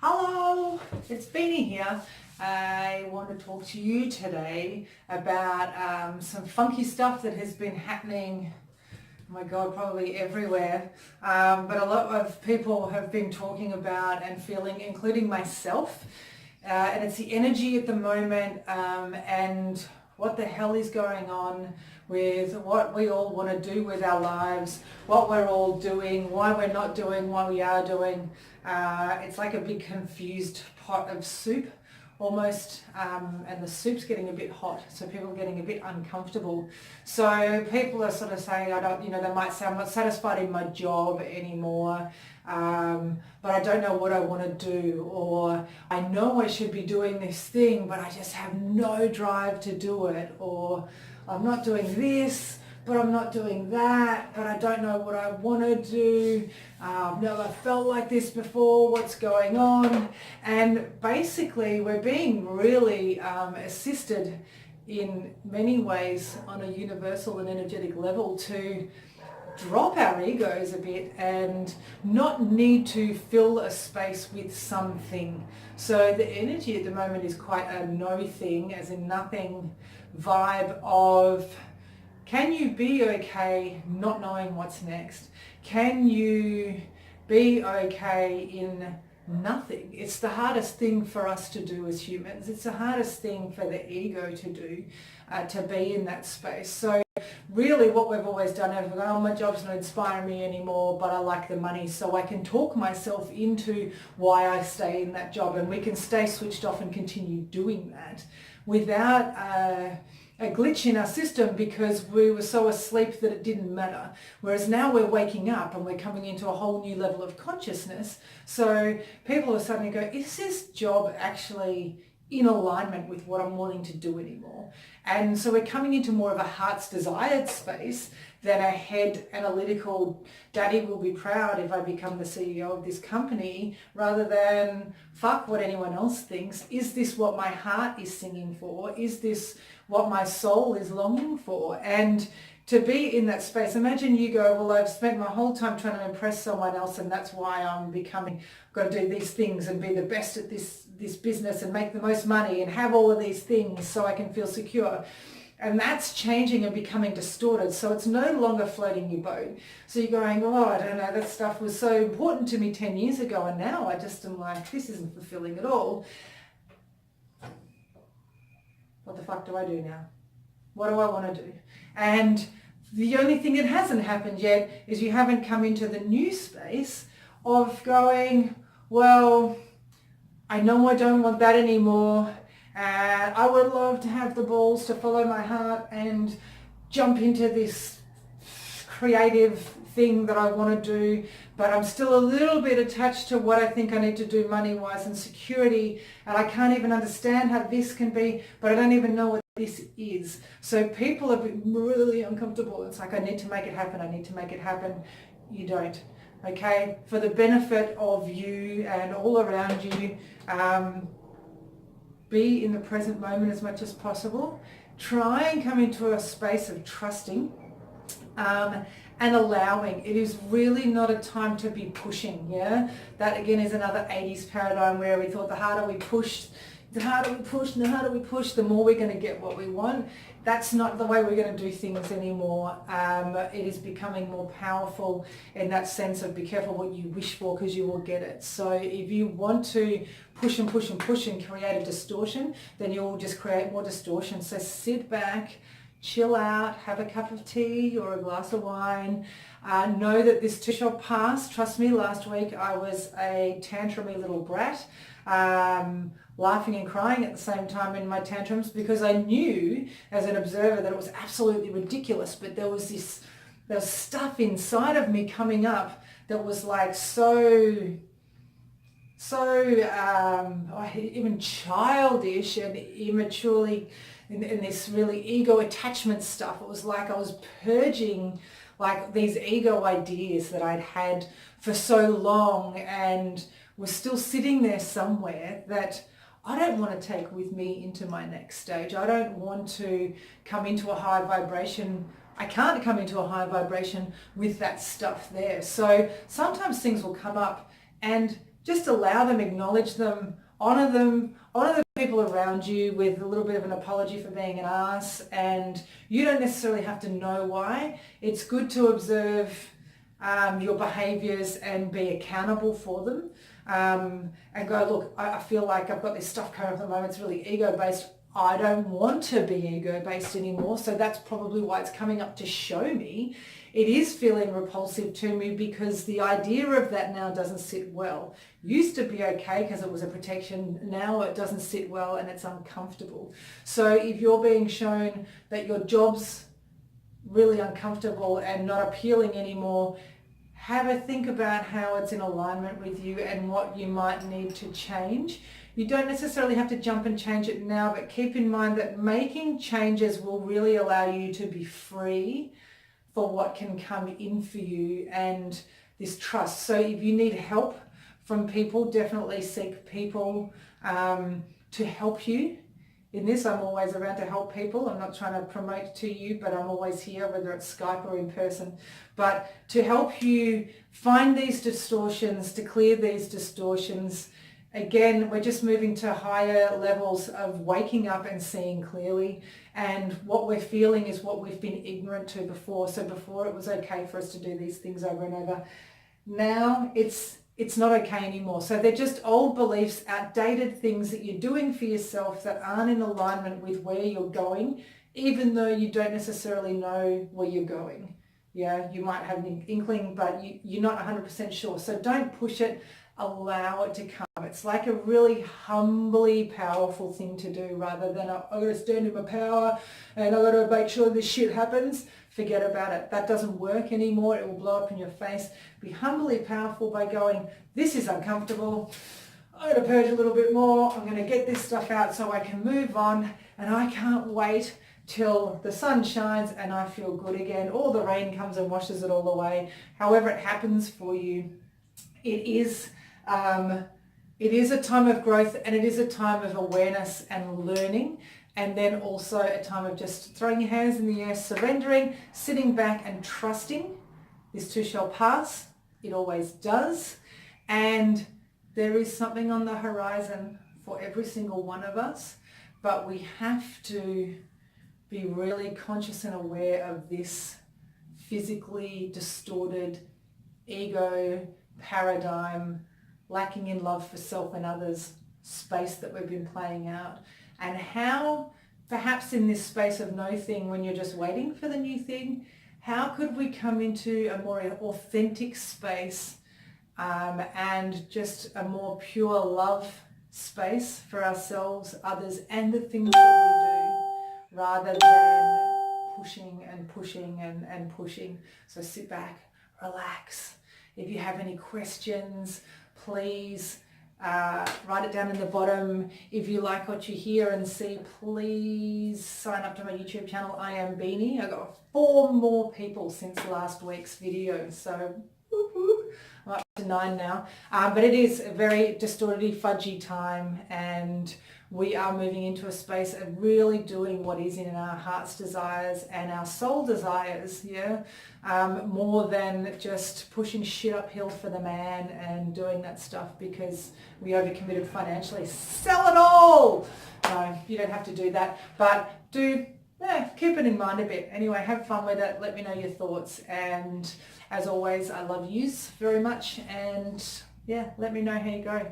Hello, it's Beanie here. I want to talk to you today about some funky stuff that has been happening, oh my God, probably everywhere. But a lot of people have been talking about and feeling, including myself. And it's the energy at the moment and what the hell is going on with what we all want to do with our lives, what we're all doing, why we're not doing what we are doing. It's like a big confused pot of soup almost, and the soup's getting a bit hot, so people are getting a bit uncomfortable. So people are sort of saying, they might say, I'm not satisfied in my job anymore, but I don't know what I want to do, or I know I should be doing this thing, but I just have no drive to do it, or I'm not doing this, but I'm not doing that, but I don't know what I want to do. I've never felt like this before. What's going on? And basically, we're being really assisted in many ways on a universal and energetic level to drop our egos a bit and not need to fill a space with something. So the energy at the moment is quite a no thing, as in nothing vibe of, can you be okay not knowing what's next? Can you be okay in nothing? It's the hardest thing for us to do as humans. It's the hardest thing for the ego to do, to be in that space. So really what we've always done is we're going, oh, my job's not inspiring me anymore, but I like the money, so I can talk myself into why I stay in that job, and we can stay switched off and continue doing that without a glitch in our system, because we were so asleep that it didn't matter. Whereas now we're waking up and we're coming into a whole new level of consciousness. So people are suddenly go, is this job actually in alignment with what I'm wanting to do anymore? And so we're coming into more of a heart's desired space than a head analytical, daddy will be proud if I become the CEO of this company, rather than fuck what anyone else thinks. Is this what my heart is singing for? Is this what my soul is longing for? And to be in that space, imagine you go, well, I've spent my whole time trying to impress someone else, and that's why I'm becoming, I've got to do these things and be the best at this business and make the most money and have all of these things so I can feel secure. And that's changing and becoming distorted. So it's no longer floating your boat. So you're going, oh, I don't know, that stuff was so important to me 10 years ago, and now I just am like, this isn't fulfilling at all. What the fuck do I do now? What do I want to do? And the only thing that hasn't happened yet is you haven't come into the new space of going, well, I know I don't want that anymore. And I would love to have the balls to follow my heart and jump into this creative thing that I want to do, but I'm still a little bit attached to what I think I need to do money-wise and security, and I can't even understand how this can be, but I don't even know what this is. So people have been really uncomfortable. It's like, I need to make it happen, I need to make it happen. You don't. Okay? For the benefit of you and all around you, be in the present moment as much as possible. Try and come into a space of trusting and allowing. It is really not a time to be pushing, yeah? That again is another 80s paradigm where we thought the harder we push, the more we're going to get what we want. That's not the way we're going to do things anymore. It is becoming more powerful in that sense of be careful what you wish for, because you will get it. So if you want to push and push and push and create a distortion, then you'll just create more distortion. So sit back, chill out, have a cup of tea or a glass of wine. Know that this too shall pass. Trust me, last week I was a tantrumy little brat, laughing and crying at the same time in my tantrums, because I knew as an observer that it was absolutely ridiculous, but there was stuff inside of me coming up that was like so even childish and immaturely in this really ego attachment stuff. It was like I was purging like these ego ideas that I'd had for so long, and was still sitting there somewhere that I don't want to take with me into my next stage. I don't want to come into a high vibration. I can't come into a high vibration with that stuff there. So sometimes things will come up and just allow them, acknowledge them, honour the people around you with a little bit of an apology for being an ass, and you don't necessarily have to know why. It's good to observe your behaviours and be accountable for them, and go, look, I feel like I've got this stuff coming up at the moment, it's really ego-based. I don't want to be ego-based anymore, so that's probably why it's coming up to show me. It is feeling repulsive to me because the idea of that now doesn't sit well. Used to be okay because it was a protection. Now it doesn't sit well and it's uncomfortable. So if you're being shown that your job's really uncomfortable and not appealing anymore, have a think about how it's in alignment with you and what you might need to change. You don't necessarily have to jump and change it now, but keep in mind that making changes will really allow you to be free for what can come in for you and this trust. So if you need help from people, definitely seek people to help you in this. I'm always around to help people. I'm not trying to promote to you, but I'm always here, whether it's Skype or in person. But to help you find these distortions, to clear these distortions. Again, we're just moving to higher levels of waking up and seeing clearly. And what we're feeling is what we've been ignorant to before. So before it was okay for us to do these things over and over. Now it's not okay anymore. So they're just old beliefs, outdated things that you're doing for yourself that aren't in alignment with where you're going, even though you don't necessarily know where you're going. Yeah, you might have an inkling, but you're not 100% sure. So don't push it. Allow it to come. It's like a really humbly powerful thing to do, rather than I've got to stand in my power and I've got to make sure this shit happens. Forget about it. That doesn't work anymore. It will blow up in your face. Be humbly powerful by going, this is uncomfortable. I'm going to purge a little bit more. I'm going to get this stuff out so I can move on, and I can't wait till the sun shines and I feel good again, or the rain comes and washes it all away. However it happens for you, it is a time of growth, and it is a time of awareness and learning, and then also a time of just throwing your hands in the air, surrendering, sitting back and trusting. This too shall pass. It always does. And there is something on the horizon for every single one of us, but we have to be really conscious and aware of this physically distorted ego paradigm, lacking in love for self and others space that we've been playing out, and how perhaps in this space of no thing, when you're just waiting for the new thing, how could we come into a more authentic space and just a more pure love space for ourselves, others, and the things that we do, rather than pushing and pushing and pushing. So sit back, relax. If you have any questions, please write it down in the bottom. If you like what you hear and see, please sign up to my YouTube channel. I am Beanie. I got 4 more people since last week's video, so I'm up to 9 now. But it is a very distorted, fudgy time, and we are moving into a space of really doing what is in our heart's desires and our soul desires, more than just pushing shit uphill for the man and doing that stuff because we overcommitted financially. Sell it all! No, you don't have to do that, but keep it in mind a bit. Anyway, have fun with it. Let me know your thoughts, and as always, I love yous very much, and let me know how you go.